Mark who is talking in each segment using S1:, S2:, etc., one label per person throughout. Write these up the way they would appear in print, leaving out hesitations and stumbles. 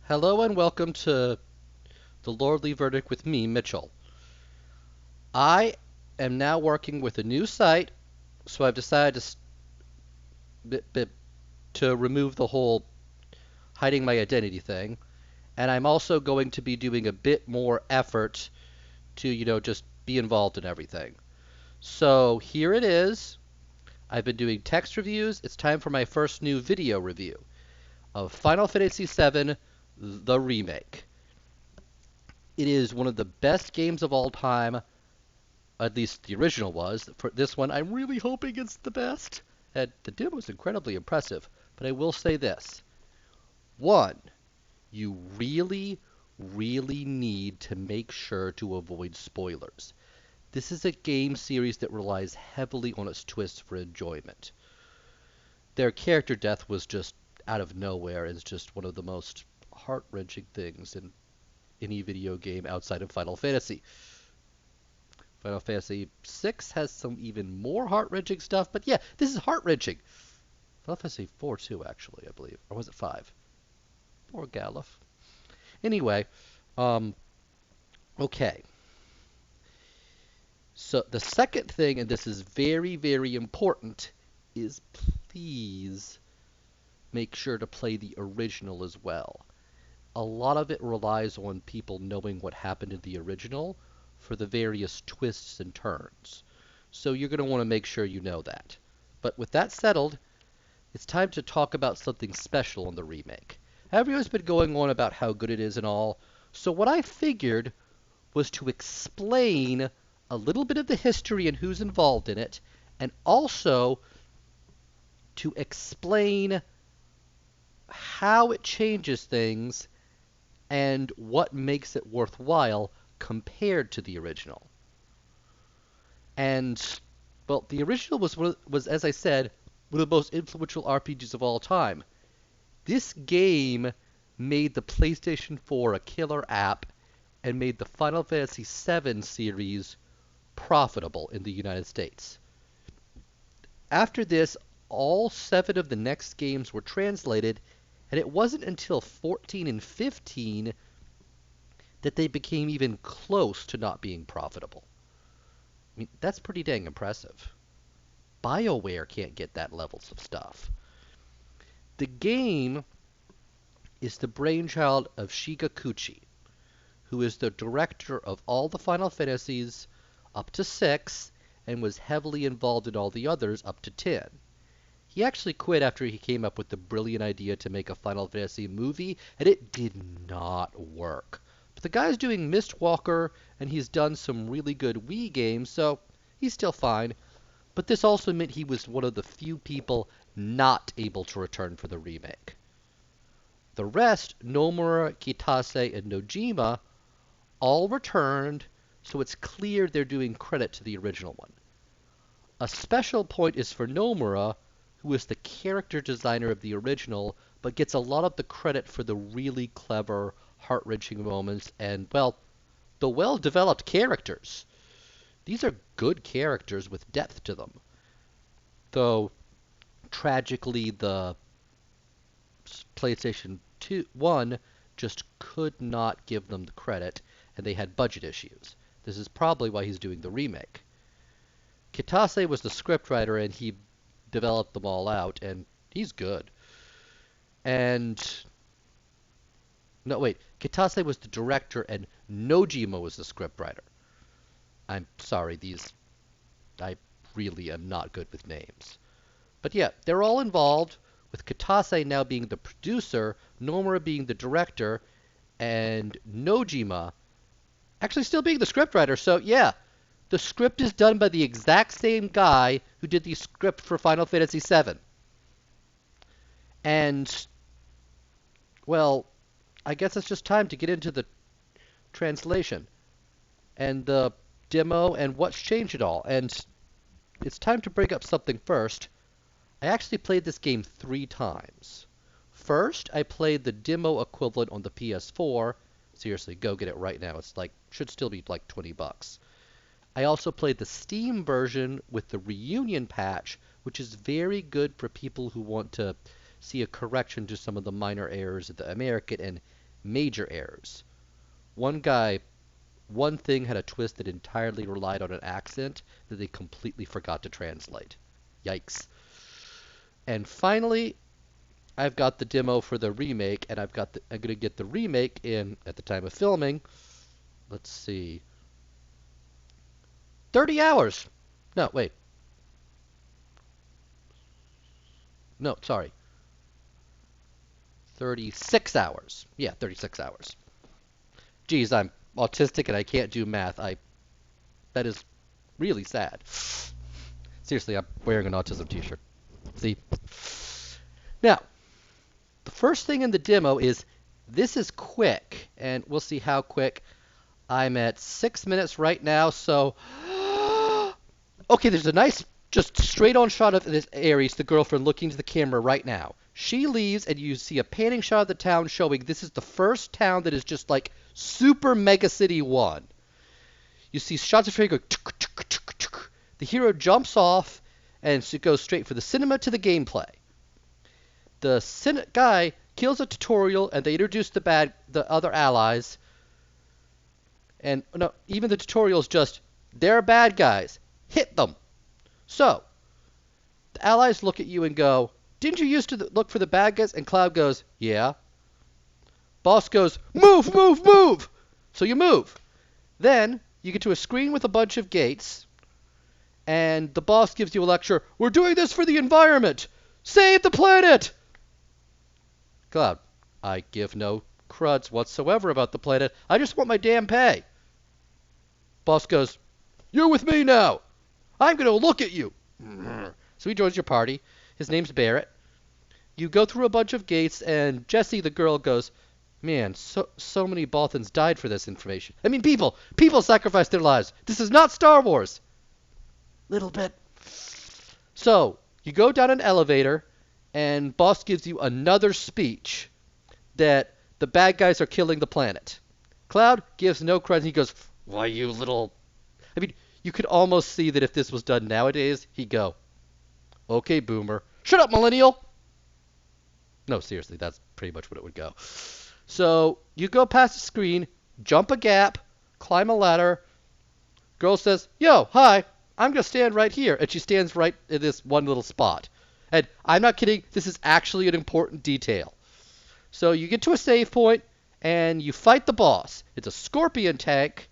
S1: Hello and welcome to the Lordly Verdict with me, Mitchell. I am now working with a new site, so I've decided to remove the whole hiding my identity thing, and I'm also going to be doing a bit more effort to, just be involved in everything. So here it is. I've been doing text reviews. It's time for my first new video review of Final Fantasy VII, the remake. It is one of the best games of all time. At least the original was. For this one, I'm really hoping it's the best. And the demo is incredibly impressive. But I will say this. One, you really, really need to make sure to avoid spoilers. This is a game series that relies heavily on its twists for enjoyment. Their character death was just out of nowhere. It's just one of the most heart-wrenching things in any video game outside of Final Fantasy. Final Fantasy VI has some even more heart-wrenching stuff, but yeah, this is heart-wrenching. Final Fantasy IV too, actually, I believe. Or was it 5? Poor Galuf. Anyway, um, okay. So the second thing, and this is very, very important, is please make sure to play the original as well. A lot of it relies on people knowing what happened in the original for the various twists and turns. So you're going to want to make sure you know that. But with that settled, it's time to talk about something special in the remake. Everyone's been going on about how good it is and all, so what I figured was to explain a little bit of the history and who's involved in it, and also to explain how it changes things and what makes it worthwhile compared to the original. And well, the original was as I said, one of the most influential RPGs of all time. This game made the PlayStation 4 a killer app and made the Final Fantasy VII series profitable in the United States. After this, all 7 of the next games were translated, and it wasn't until 14 and 15 that they became even close to not being profitable. I mean, that's pretty dang impressive. BioWare can't get that levels of stuff. The game is the brainchild of Shiga Kuchi, who is the director of all the Final Fantasies up to 6 and was heavily involved in all the others up to 10. He actually quit after he came up with the brilliant idea to make a Final Fantasy movie, and it did not work. But the guy's doing Mistwalker, and he's done some really good Wii games, so he's still fine. But this also meant he was one of the few people not able to return for the remake. The rest, Nomura, Kitase, and Nojima, all returned, so it's clear they're doing credit to the original one. A special point is for Nomura, who is the character designer of the original, but gets a lot of the credit for the really clever, heart-wrenching moments and, well, the well-developed characters. These are good characters with depth to them. Though, tragically, the PlayStation 1 just could not give them the credit, and they had budget issues. This is probably why he's doing the remake. Kitase was the scriptwriter, and he developed them all out, and he's good. And no, wait, Kitase was the director, and Nojima was the scriptwriter. I'm sorry, I really am not good with names. But yeah, they're all involved, with Kitase now being the producer, Nomura being the director, and Nojima actually still being the scriptwriter. So yeah, the script is done by the exact same guy who did the script for Final Fantasy VII. And, well, I guess it's just time to get into the translation and the demo and what's changed it all. And it's time to bring up something first. I actually played this game 3 times. First, I played the demo equivalent on the PS4. Seriously, go get it right now. It's like, should still be like $20. I also played the Steam version with the reunion patch, which is very good for people who want to see a correction to some of the minor errors of the American and major errors. One thing had a twist that entirely relied on an accent that they completely forgot to translate. Yikes. And finally, I've got the demo for the remake, and I'm going to get the remake in at the time of filming. Let's see. 30 hours. No, wait. No, sorry. 36 hours. Yeah, 36 hours. Geez, I'm autistic and I can't do math. That is really sad. Seriously, I'm wearing an autism t-shirt. See? Now, the first thing in the demo is this is quick, and we'll see how quick. I'm at 6 minutes right now, so okay, there's a nice just straight on shot of this Aries, the girlfriend, looking to the camera right now. She leaves, and you see a panning shot of the town showing this is the first town that is just like super mega city 1. You see shots of Trey go tuk, tuk, tuk, tuk. The hero jumps off, and it goes straight from the cinema to the gameplay. The guy kills a tutorial, and they introduce the other allies. And no, even the tutorial is just, they're bad guys. Hit them. So, the allies look at you and go, didn't you used to look for the bad guys? And Cloud goes, yeah. Boss goes, move, move, move. So you move. Then you get to a screen with a bunch of gates, and the boss gives you a lecture. We're doing this for the environment. Save the planet. Cloud, I give no cruds whatsoever about the planet. I just want my damn pay. Boss goes, you're with me now. I'm going to look at you. So he joins your party. His name's Barrett. You go through a bunch of gates, and Jessie, the girl, goes, man, so many Bothans died for this information. I mean, people sacrificed their lives. This is not Star Wars. Little bit. So, you go down an elevator, and boss gives you another speech that the bad guys are killing the planet. Cloud gives no credit. He goes, why, you little... I mean, you could almost see that if this was done nowadays, he'd go, okay, boomer. Shut up, millennial! No, seriously, that's pretty much what it would go. So, you go past the screen, jump a gap, climb a ladder. Girl says, yo, hi, I'm going to stand right here. And she stands right in this one little spot. And I'm not kidding, this is actually an important detail. So, you get to a save point, and you fight the boss. It's a scorpion tank,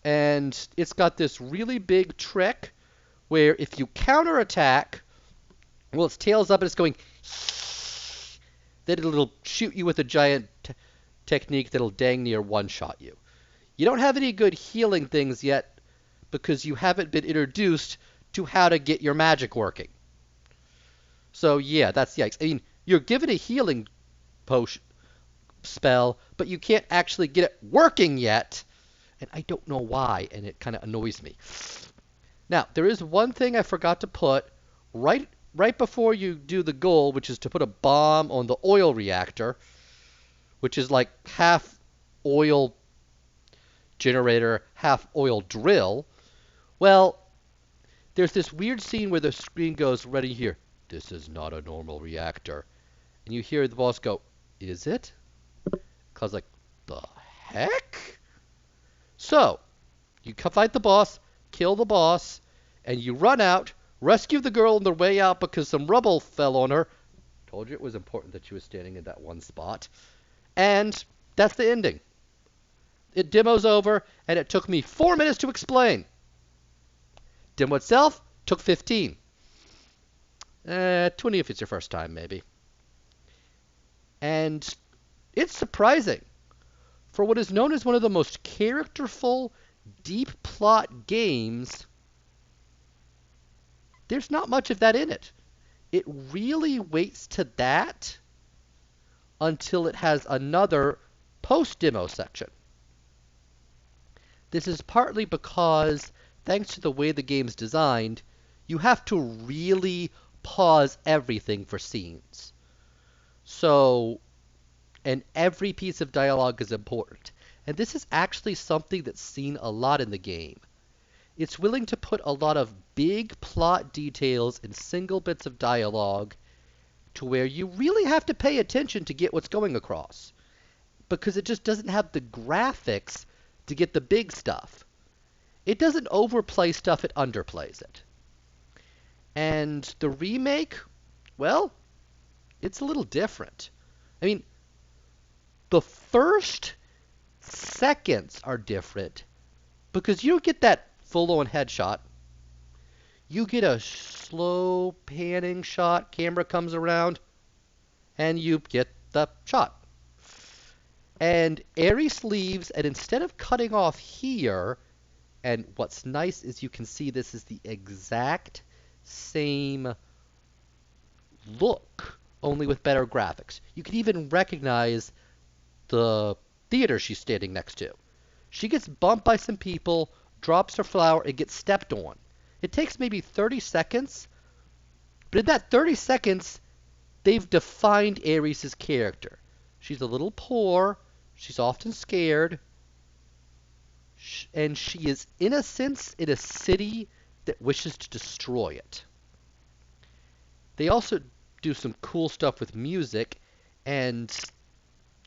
S1: and it's got this really big trick where if you counterattack, well, its tail's up and it's going, then it'll shoot you with a giant technique that'll dang near one-shot you. You don't have any good healing things yet because you haven't been introduced to how to get your magic working. So, yeah, that's yikes. I mean, you're given a healing potion spell, but you can't actually get it working yet, and I don't know why, and it kind of annoys me. Now, there is one thing I forgot to put right before you do the goal, which is to put a bomb on the oil reactor, which is like half oil generator, half oil drill. Well, there's this weird scene where the screen goes, ready here, this is not a normal reactor. And you hear the boss go, is it? Cause like, the heck? So, you fight the boss, kill the boss, and you run out, rescue the girl on the way out because some rubble fell on her. Told you it was important that she was standing in that one spot. And that's the ending. It demo's over, and it took me 4 minutes to explain. Demo itself took 15. 20 if it's your first time, maybe. And it's surprising. For what is known as one of the most characterful, deep plot games, there's not much of that in it. It really waits to that until it has another post-demo section. This is partly because, thanks to the way the game's designed, you have to really pause everything for scenes. So, and every piece of dialogue is important. And this is actually something that's seen a lot in the game. It's willing to put a lot of big plot details in single bits of dialogue to where you really have to pay attention to get what's going across. because it just doesn't have the graphics to get the big stuff. It doesn't overplay stuff, it underplays it. And the remake, well, it's a little different. I mean, the first seconds are different because you don't get that full-on headshot. You get a slow panning shot, camera comes around, and you get the shot. And Ares leaves, and instead of cutting off here, and what's nice is you can see this is the exact same look, only with better graphics. You can even recognize the theater she's standing next to. She gets bumped by some people, drops her flower, and gets stepped on. It takes maybe 30 seconds, but in that 30 seconds, they've defined Ares' character. She's a little poor, she's often scared, and she is innocence in a city that wishes to destroy it. They also do some cool stuff with music, and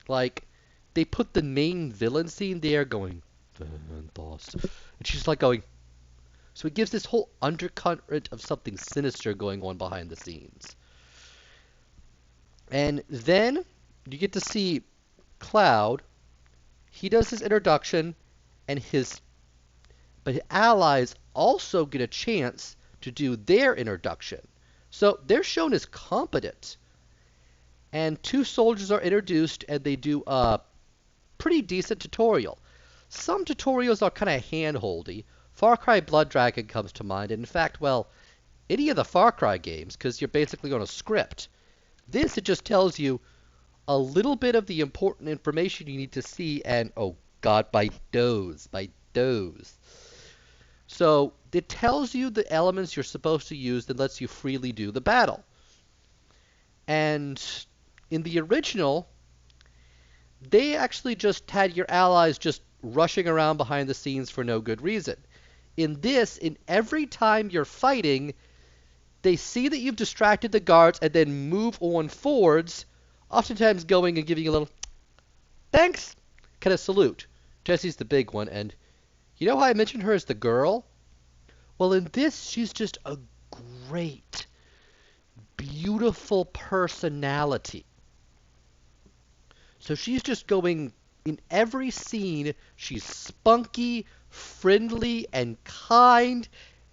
S1: like they put the main villain scene there going, Ventos, and she's like going, so it gives this whole undercurrent of something sinister going on behind the scenes. And then you get to see Cloud. He does his introduction, and his allies also get a chance to do their introduction. So they're shown as competent. And two soldiers are introduced, and they do a pretty decent tutorial. Some tutorials are kind of hand-holdy. Far Cry Blood Dragon comes to mind. And in fact, well, any of the Far Cry games, because you're basically on a script. This, it just tells you a little bit of the important information you need to see, and, oh god, by those. So, it tells you the elements you're supposed to use and lets you freely do the battle. And in the original, they actually just had your allies just rushing around behind the scenes for no good reason. In this, in every time you're fighting, they see that you've distracted the guards and then move on forwards, oftentimes going and giving you a little thanks kind of salute. Jessie's the big one, and you know how I mentioned her as the girl? Well, in this, she's just a great, beautiful personality. So she's just going, in every scene, she's spunky, friendly, and kind,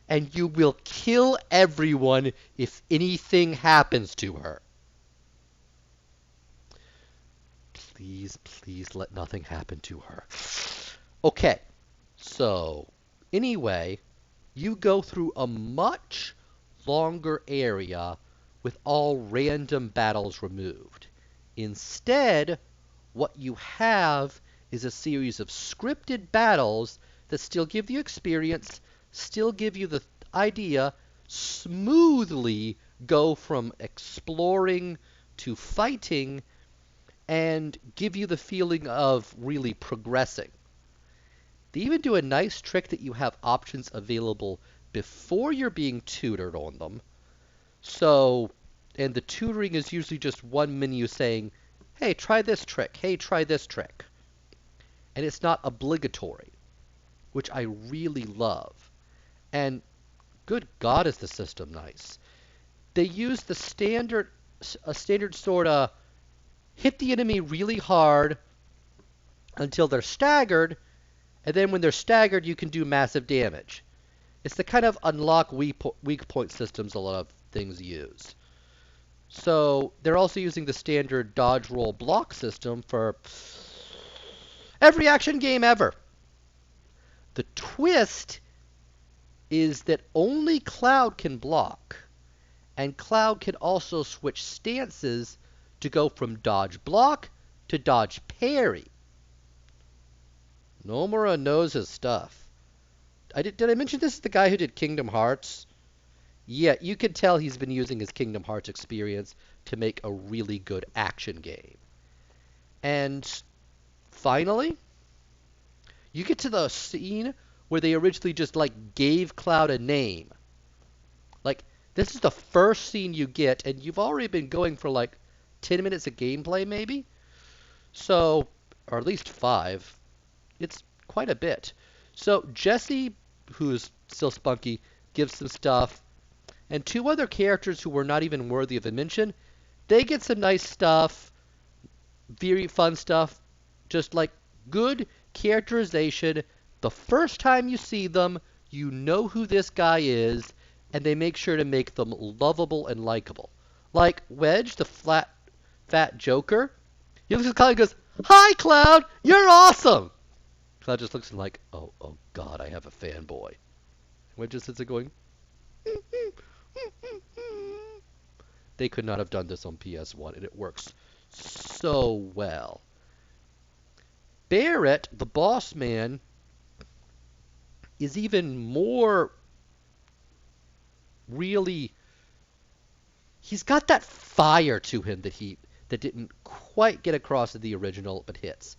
S1: and you will kill everyone if anything happens to her. Please, please let nothing happen to her. Okay, so anyway, you go through a much longer area with all random battles removed. Instead, what you have is a series of scripted battles that still give you experience, still give you the idea, smoothly go from exploring to fighting, and give you the feeling of really progressing. They even do a nice trick that you have options available before you're being tutored on them. So, and the tutoring is usually just one menu saying, hey, try this trick, hey, try this trick. And it's not obligatory, which I really love. And good God, is the system nice. They use the standard sort of hit the enemy really hard until they're staggered, and then when they're staggered, you can do massive damage. It's the kind of unlock weak point systems a lot of things use. So they're also using the standard dodge roll block system for every action game ever. The twist is that only Cloud can block, and Cloud can also switch stances to go from dodge block to dodge parry. Nomura knows his stuff. Did I mention this is the guy who did Kingdom Hearts? Yeah, you can tell he's been using his Kingdom Hearts experience to make a really good action game. And finally, you get to the scene where they originally just like gave Cloud a name. Like, this is the first scene you get, and you've already been going for like 10 minutes of gameplay maybe. So or at least 5. It's quite a bit. So Jesse, who's still spunky, gives some stuff, and 2 other characters who were not even worthy of a mention, they get some nice stuff, very fun stuff, just like good characterization. The first time you see them, you know who this guy is, and they make sure to make them lovable and likable. Like Wedge, the fat Joker, he looks at Cloud and goes, "Hi, Cloud, you're awesome." Cloud just looks at him like, oh God, I have a fanboy. Wedge just sits there going, they could not have done this on PS1, and it works so well. Barrett, the boss man, is even more really. He's got that fire to him that didn't quite get across in the original, but hits.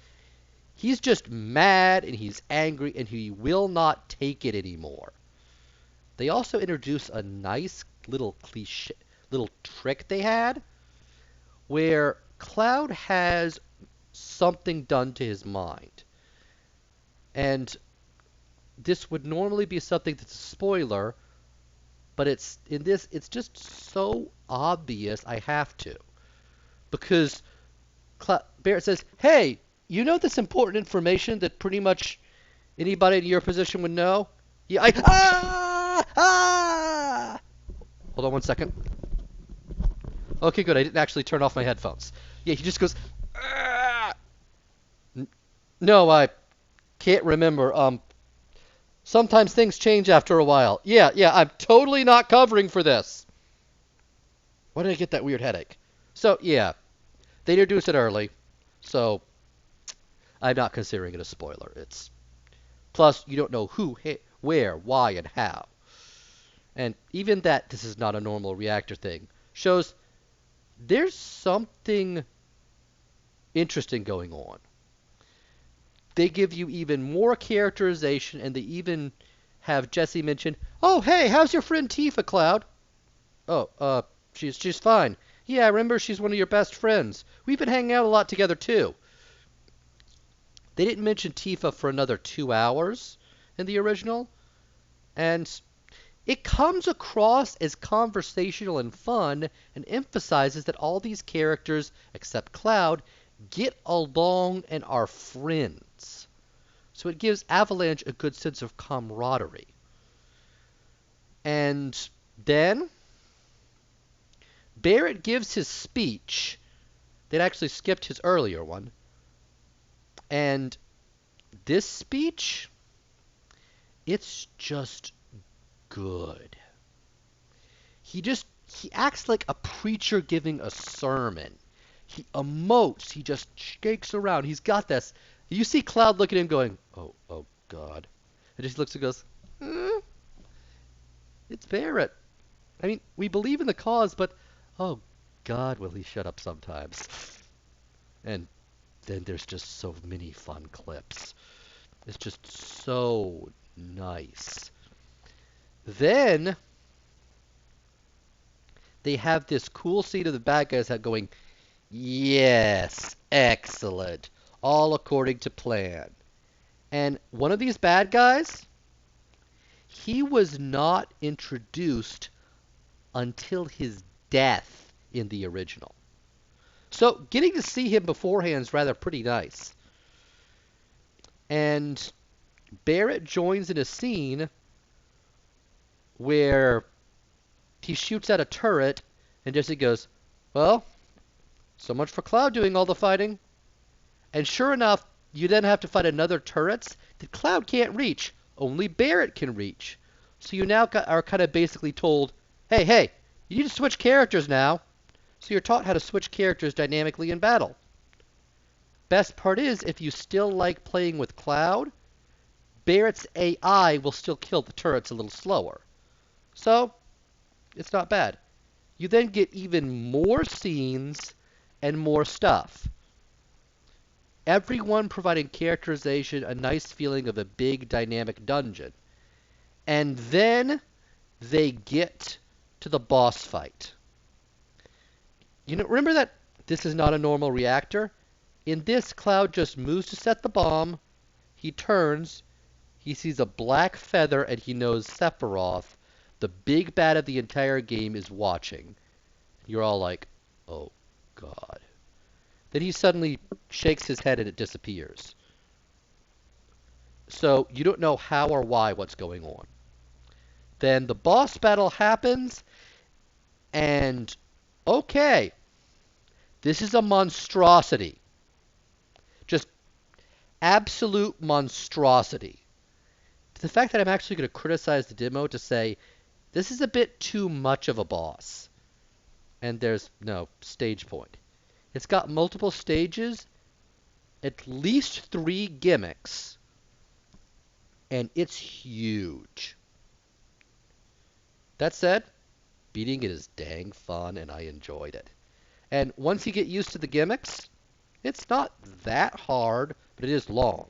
S1: He's just mad and he's angry and he will not take it anymore. They also introduce a nice little cliche, little trick they had, where Cloud has something done to his mind. And this would normally be something that's a spoiler, but it's just so obvious I have to. Because Barrett says, "Hey, you know this important information that pretty much anybody in your position would know?" Yeah, Hold on one second. Okay, good. I didn't actually turn off my headphones. Yeah, he just goes, "Ah!" No, I can't remember. Sometimes things change after a while. Yeah, I'm totally not covering for this. Why did I get that weird headache? So, yeah, they introduced it early, so I'm not considering it a spoiler. Plus, you don't know who, where, why, and how. And even that this is not a normal reactor thing shows there's something interesting going on. They give you even more characterization, and they even have Jesse mention, "Oh, hey, how's your friend Tifa, Cloud?" "Oh, she's fine. Yeah, I remember she's one of your best friends. We've been hanging out a lot together, too." They didn't mention Tifa for another 2 hours in the original, and it comes across as conversational and fun and emphasizes that all these characters, except Cloud, get along and are friends. So it gives Avalanche a good sense of camaraderie. And then Barrett gives his speech. They'd actually skipped his earlier one. And this speech, it's just good. He acts like a preacher giving a sermon. He emotes. He just shakes around. He's got this. You see Cloud look at him going, oh God. And just looks and goes, it's Barrett. I mean, we believe in the cause, but oh God, will he shut up sometimes. And then there's just so many fun clips. It's just so nice. Then they have this cool scene of the bad guys going, "Yes, excellent. All according to plan." And one of these bad guys, he was not introduced until his death in the original. So getting to see him beforehand is rather pretty nice. And Barrett joins in a scene where he shoots at a turret, and Jesse goes, "Well, so much for Cloud doing all the fighting." And sure enough, you then have to fight another turrets that Cloud can't reach. Only Barrett can reach. So you now are kind of basically told, hey, you need to switch characters now. So you're taught how to switch characters dynamically in battle. Best part is, if you still like playing with Cloud, Barrett's AI will still kill the turrets a little slower. So, it's not bad. You then get even more scenes and more stuff. Everyone providing characterization, a nice feeling of a big dynamic dungeon. And then they get to the boss fight. You know, remember that this is not a normal reactor? In this, Cloud just moves to set the bomb. He turns. He sees a black feather, and he knows Sephiroth, the big bad of the entire game, is watching. You're all like, oh, God. Then he suddenly shakes his head and it disappears. So you don't know how or why what's going on. Then the boss battle happens, and okay, this is a monstrosity. Just absolute monstrosity. The fact that I'm actually going to criticize the demo to say this is a bit too much of a boss. And there's no stage point. It's got multiple stages, at least 3 gimmicks, and it's huge. That said, beating it is dang fun, and I enjoyed it. And once you get used to the gimmicks, it's not that hard, but it is long.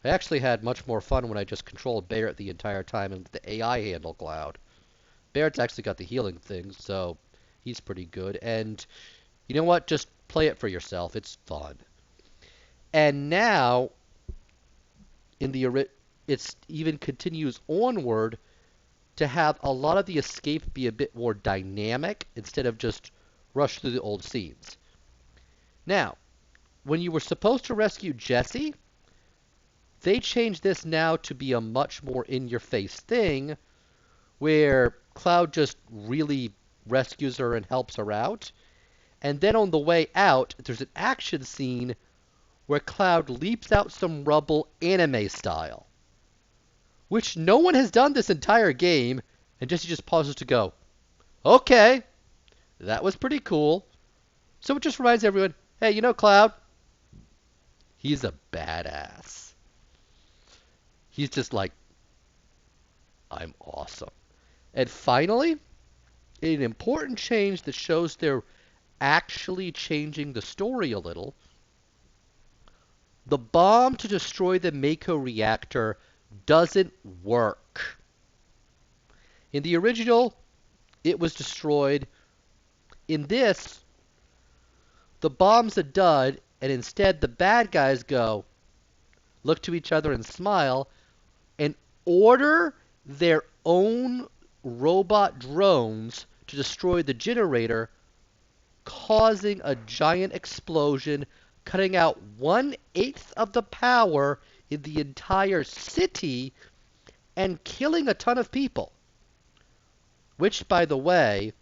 S1: I actually had much more fun when I just controlled Barrett the entire time and the AI handle Cloud. Barrett's actually got the healing thing, so he's pretty good. And you know what? Just play it for yourself. It's fun. And now, it even continues onward to have a lot of the escape be a bit more dynamic instead of just rush through the old scenes. Now, when you were supposed to rescue Jessie, they changed this now to be a much more in-your-face thing where Cloud just really rescues her and helps her out. And then on the way out, there's an action scene where Cloud leaps out some rubble anime style, which no one has done this entire game, and Jessie just pauses to go, okay, that was pretty cool. So it just reminds everyone, hey, you know Cloud? He's a badass. He's just like, I'm awesome. And finally, an important change that shows they're actually changing the story a little. The bomb to destroy the Mako reactor doesn't work. In the original, it was destroyed. In this, the bomb's a dud, and instead the bad guys go, look to each other and smile, and order their own robot drones to destroy the generator, causing a giant explosion, cutting out 1/8 of the power in the entire city, and killing a ton of people. Which, by the way,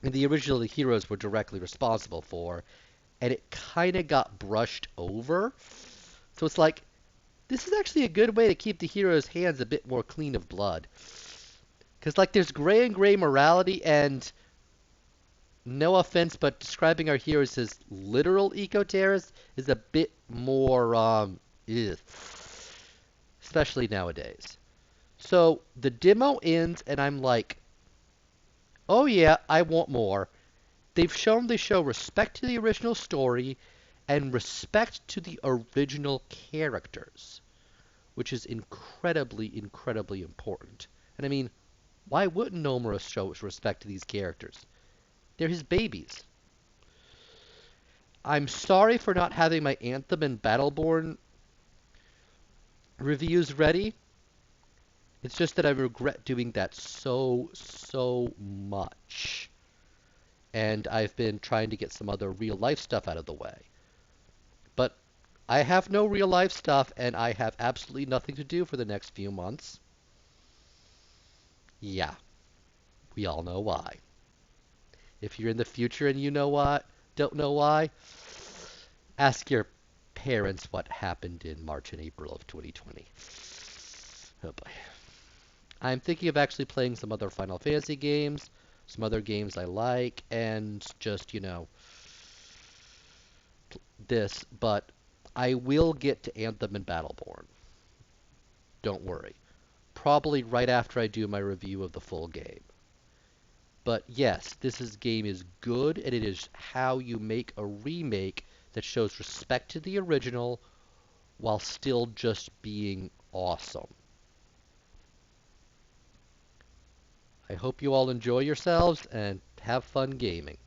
S1: in the original, the heroes were directly responsible for, and it kind of got brushed over. So it's like, this is actually a good way to keep the heroes' hands a bit more clean of blood. Because, like, there's gray and gray morality, and no offense, but describing our heroes as literal eco-terrorists is a bit more, ugh, especially nowadays. So the demo ends, and I'm like, oh yeah, I want more. They've shown they show respect to the original story and respect to the original characters, which is incredibly, incredibly important. And I mean, why wouldn't Nomura show respect to these characters? They're his babies. I'm sorry for not having my Anthem and Battleborn reviews ready. It's just that I regret doing that so much. And I've been trying to get some other real life stuff out of the way. But I have no real life stuff, and I have absolutely nothing to do for the next few months. Yeah, we all know why. If you're in the future and you know what, don't know why, ask your parents what happened in March and April of 2020. Oh boy. I'm thinking of actually playing some other Final Fantasy games, some other games I like, and just, this, but I will get to Anthem and Battleborn. Don't worry. Probably right after I do my review of the full game. But yes, game is good, and it is how you make a remake that shows respect to the original while still just being awesome. I hope you all enjoy yourselves and have fun gaming.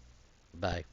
S1: Bye.